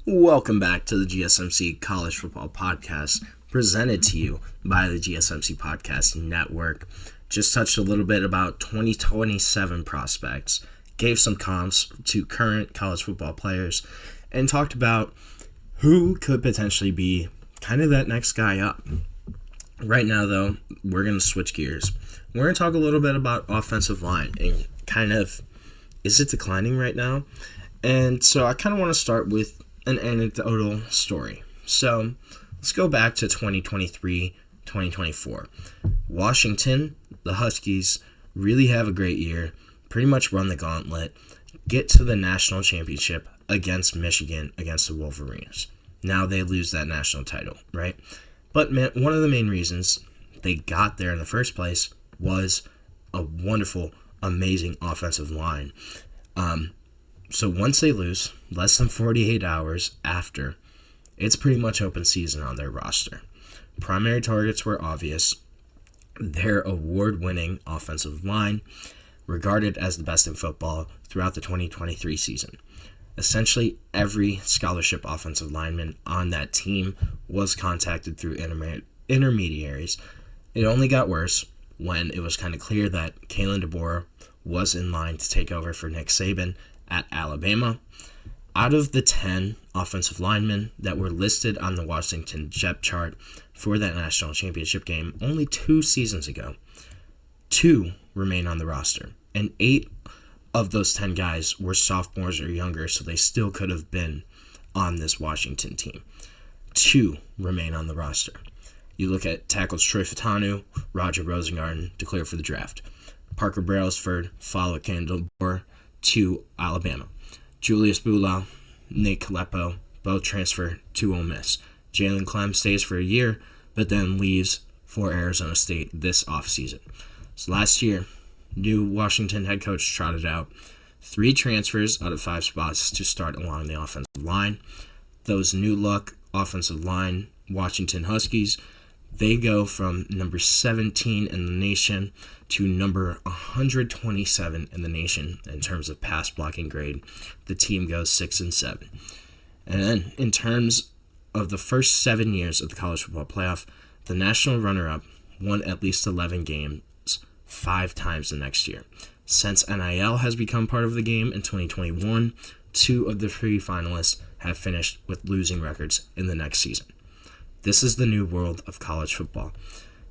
Welcome back to the GSMC College Football Podcast, presented to you by the GSMC Podcast Network. Just touched a little bit about 2027 prospects, gave some comps to current college football players, and talked about who could potentially be kind of that next guy up. Right now, though, we're going to switch gears. We're going to talk a little bit about offensive line and kind of, is it declining right now? And so I kind of want to start with an anecdotal story. So let's go back to 2023-2024. Washington, the Huskies, really have a great year, pretty much run the gauntlet, get to the national championship against Michigan, against the Wolverines. Now they lose that national title, right? But one of the main reasons they got there in the first place was a wonderful, amazing offensive line. So once they lose, less than 48 hours after, it's pretty much open season on their roster. Primary targets were obvious. Their award-winning offensive line, regarded as the best in football throughout the 2023 season. Essentially, every scholarship offensive lineman on that team was contacted through intermediaries. It only got worse when it was kind of clear that Kalen DeBoer was in line to take over for Nick Saban at Alabama. Out of the 10 offensive linemen that were listed on the Washington depth chart for that national championship game only 2 seasons ago, 2 remain on the roster, and 8 of those 10 guys were sophomores or younger, so they still could have been on this Washington team. 2 remain on the roster. You look at tackles Troy Fatanu, Roger Rosengarten declared for the draft. Parker Brailsford followed Kalen DeBoer to Alabama. Julius Bulau, Nate Kalepo both transfer to Ole Miss. Jalen Clem stays for a year, but then leaves for Arizona State this offseason. So last year, new Washington head coach trotted out 3 transfers out of 5 spots to start along the offensive line. Those new look offensive line Washington Huskies, they go from number 17 in the nation to number 127 in the nation in terms of pass blocking grade. The team goes 6-7. And then in terms of the first 7 years of the college football playoff, the national runner-up won at least 11 games 5 times the next year. Since NIL has become part of the game in 2021, 2 of the 3 finalists have finished with losing records in the next season. This is the new world of college football.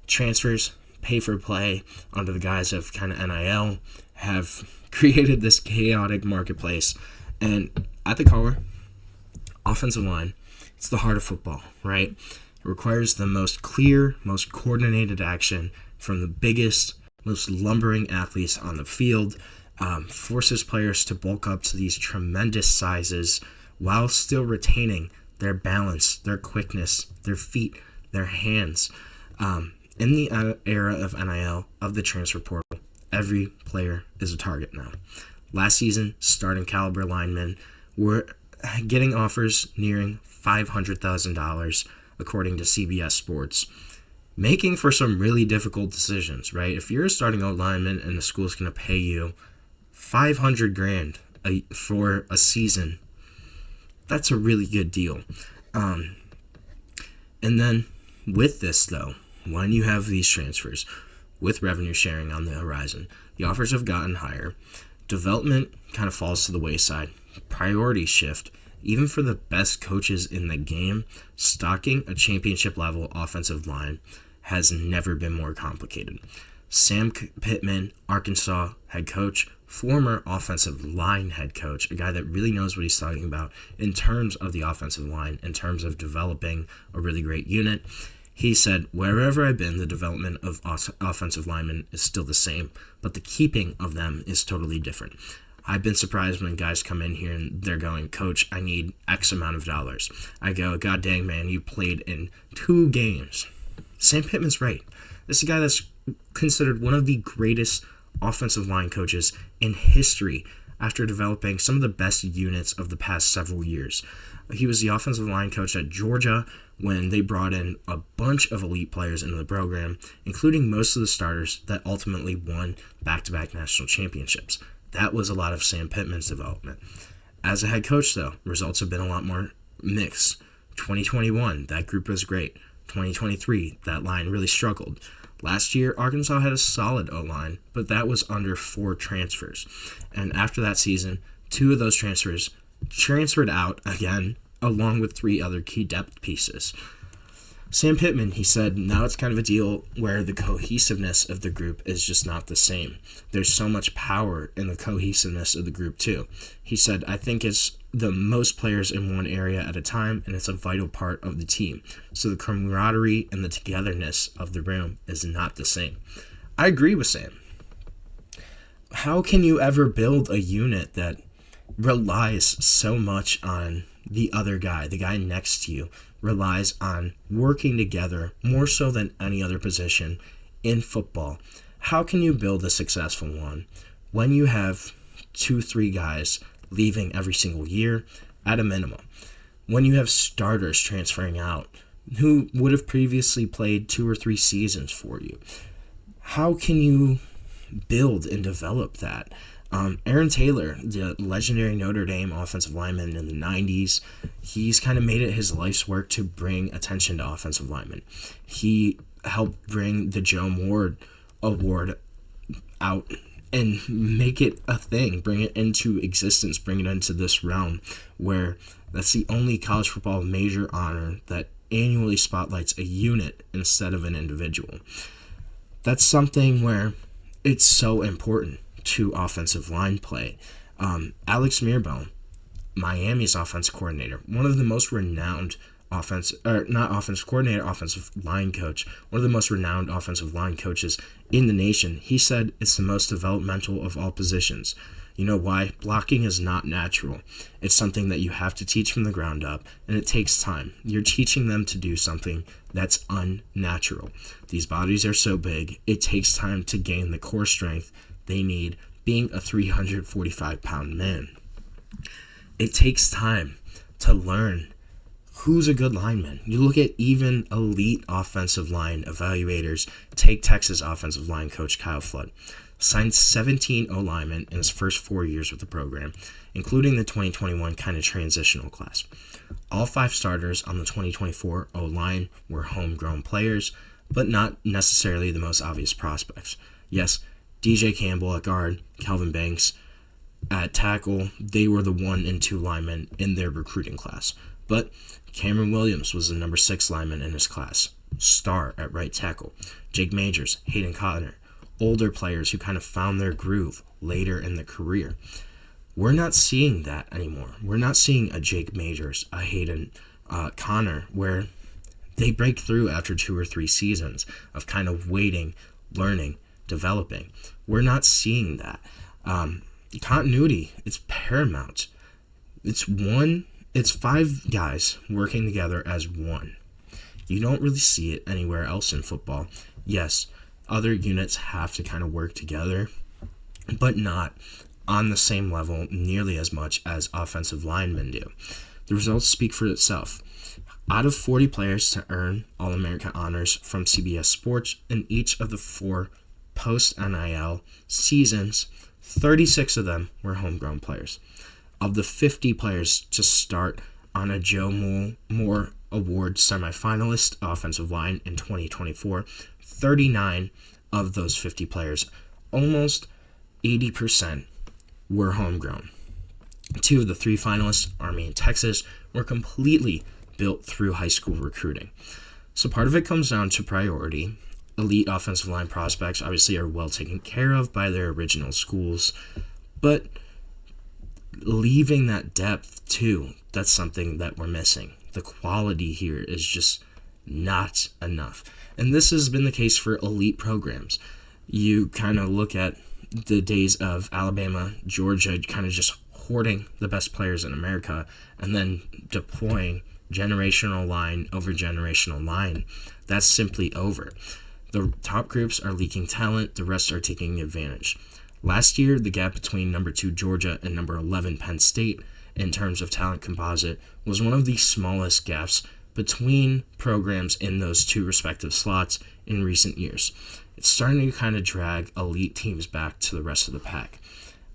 Transfers, pay for play under the guise of kind of NIL have created this chaotic marketplace. And at the core, offensive line, it's the heart of football, right? It requires the most clear, most coordinated action from the biggest, most lumbering athletes on the field, forces players to bulk up to these tremendous sizes while still retaining their balance, their quickness, their feet, their hands. In the era of NIL, of the transfer portal, every player is a target now. Last season, starting caliber linemen were getting offers nearing $500,000, according to CBS Sports, making for some really difficult decisions, right? If you're a starting old lineman and the school's going to pay you $500,000 for a season, that's a really good deal. And then with this, though, when you have these transfers with revenue sharing on the horizon, the offers have gotten higher. Development kind of falls to the wayside. Priorities shift. Even for the best coaches in the game, stocking a championship-level offensive line has never been more complicated. Sam Pittman, Arkansas head coach, former offensive line head coach, a guy that really knows what he's talking about in terms of the offensive line, in terms of developing a really great unit. He said, wherever I've been, the development of offensive linemen is still the same, but the keeping of them is totally different. I've been surprised when guys come in here and they're going, Coach, I need X amount of dollars. I go, God dang, man, you played in 2 games. Sam Pittman's right. This is a guy that's considered one of the greatest offensive line coaches in history after developing some of the best units of the past several years. He was the offensive line coach at Georgia when they brought in a bunch of elite players into the program, including most of the starters that ultimately won back-to-back national championships. That was a lot of Sam Pittman's development. As a head coach, though, results have been a lot more mix. 2021, that group was great. 2023, that line really struggled. Last year, Arkansas had a solid O-line, but that was under 4 transfers. And after that season, 2 of those transfers transferred out again, along with 3 other key depth pieces. Sam Pittman, he said, now it's kind of a deal where the cohesiveness of the group is just not the same. There's so much power in the cohesiveness of the group, too. He said, I think it's the most players in one area at a time, and it's a vital part of the team. So the camaraderie and the togetherness of the room is not the same. I agree with Sam. How can you ever build a unit that relies so much on the other guy, the guy next to you, relies on working together more so than any other position in football? How can you build a successful one when you have 2-3 guys leaving every single year at a minimum? When you have starters transferring out who would have previously played 2 or 3 seasons for you? How can you build and develop that? Aaron Taylor, the legendary Notre Dame offensive lineman in the 90s, he's kind of made it his life's work to bring attention to offensive linemen. He helped bring the Joe Moore Award out and make it a thing, bring it into existence, bring it into this realm where that's the only college football major honor that annually spotlights a unit instead of an individual. That's something where it's so important to offensive line play. Alex Mirabone, Miami's offense coordinator, one of the most renowned offensive line coach, one of the most renowned offensive line coaches in the nation. He said it's the most developmental of all positions. You know why? Blocking is not natural. It's something that you have to teach from the ground up, and it takes time. You're teaching them to do something that's unnatural. These bodies are so big, it takes time to gain the core strength they need being a 345-pound man. It takes time to learn who's a good lineman. You look at even elite offensive line evaluators. Take Texas offensive line coach Kyle Flood. Signed 17 O-linemen in his first 4 years with the program, including the 2021 kind of transitional class. All 5 starters on the 2024 O-line were homegrown players, but not necessarily the most obvious prospects. Yes, DJ Campbell at guard, Calvin Banks at tackle, they were the 1 and 2 linemen in their recruiting class. But Cameron Williams was the number 6 lineman in his class, star at right tackle. Jake Majors, Hayden Connor, older players who kind of found their groove later in their career. We're not seeing that anymore. We're not seeing a Jake Majors, a Hayden Connor, where they break through after 2 or 3 seasons of kind of waiting, learning, developing. We're not seeing that. Continuity, it's paramount. It's 5 guys working together as one. You don't really see it anywhere else in football. Yes, other units have to kind of work together, but not on the same level nearly as much as offensive linemen do. The results speak for itself. Out of 40 players to earn All-American honors from CBS Sports in each of the 4 post-NIL seasons, 36 of them were homegrown players. Of the 50 players to start on a Joe Moore Award semifinalist offensive line in 2024, 39 of those 50 players, almost 80%, were homegrown. 2 of the 3 finalists, Army and Texas, were completely built through high school recruiting. So part of it comes down to priority. Elite offensive line prospects obviously are well taken care of by their original schools, but leaving that depth too, that's something that we're missing. The quality here is just not enough. And this has been the case for elite programs. You kind of look at the days of Alabama, Georgia, kind of just hoarding the best players in America and then deploying generational line over generational line. That's simply over. The top groups are leaking talent, the rest are taking advantage. Last year, the gap between number 2 Georgia and number 11 Penn State in terms of talent composite was one of the smallest gaps between programs in those 2 respective slots in recent years. It's starting to kind of drag elite teams back to the rest of the pack.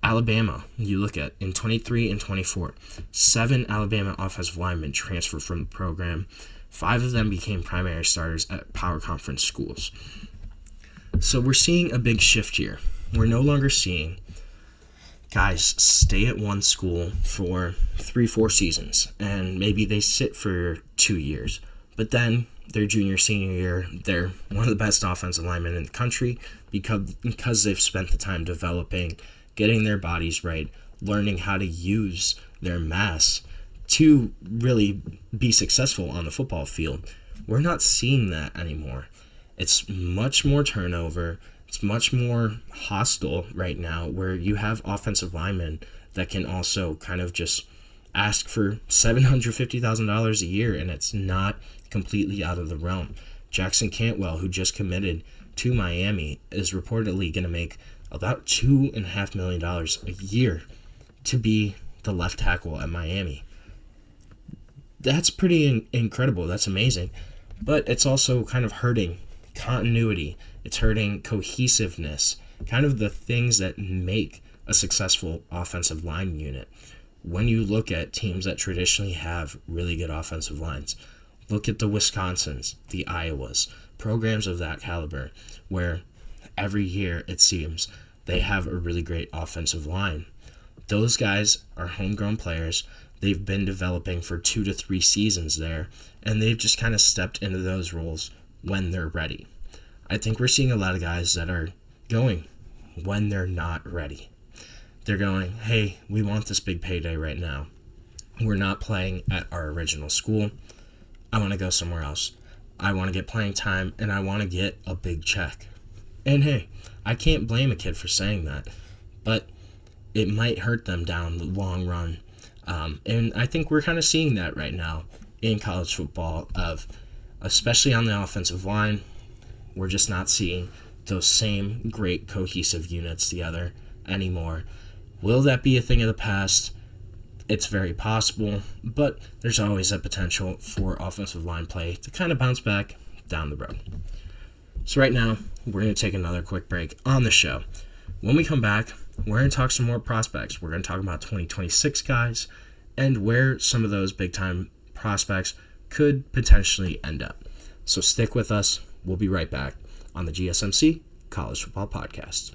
Alabama, you look at in 23 and 24, 7 Alabama offensive linemen transferred from the program. 5 of them became primary starters at power conference schools. So we're seeing a big shift here. We're no longer seeing guys stay at one school for 3-4 seasons, and maybe they sit for 2 years. But then their junior, senior year, they're one of the best offensive linemen in the country because they've spent the time developing, getting their bodies right, learning how to use their mass to really be successful on the football field. We're not seeing that anymore. It's much more turnover. It's much more hostile right now, where you have offensive linemen that can also kind of just ask for $750,000 a year, and it's not completely out of the realm. Jackson Cantwell, who just committed to Miami, is reportedly going to make about $2.5 million a year to be the left tackle at Miami. That's pretty incredible. That's amazing. But it's also kind of hurting continuity. It's hurting cohesiveness, kind of the things that make a successful offensive line unit. When you look at teams that traditionally have really good offensive lines, look at the Wisconsins, the Iowas, programs of that caliber, where every year it seems they have a really great offensive line. Those guys are homegrown players. They've been developing for 2 to 3 seasons there, and they've just kind of stepped into those roles when they're ready. I think we're seeing a lot of guys that are going when they're not ready. They're going, hey, we want this big payday right now. We're not playing at our original school. I want to go somewhere else. I want to get playing time, and I want to get a big check. And hey, I can't blame a kid for saying that, but it might hurt them down the long run. And I think we're kind of seeing that right now in college football, especially on the offensive line. We're just not seeing those same great cohesive units together anymore. Will that be a thing of the past? It's very possible, but there's always a potential for offensive line play to kind of bounce back down the road. So right now, we're going to take another quick break on the show. When we come back, we're going to talk some more prospects. We're going to talk about 2026 guys and where some of those big-time prospects could potentially end up. So stick with us. We'll be right back on the GSMC College Football Podcast.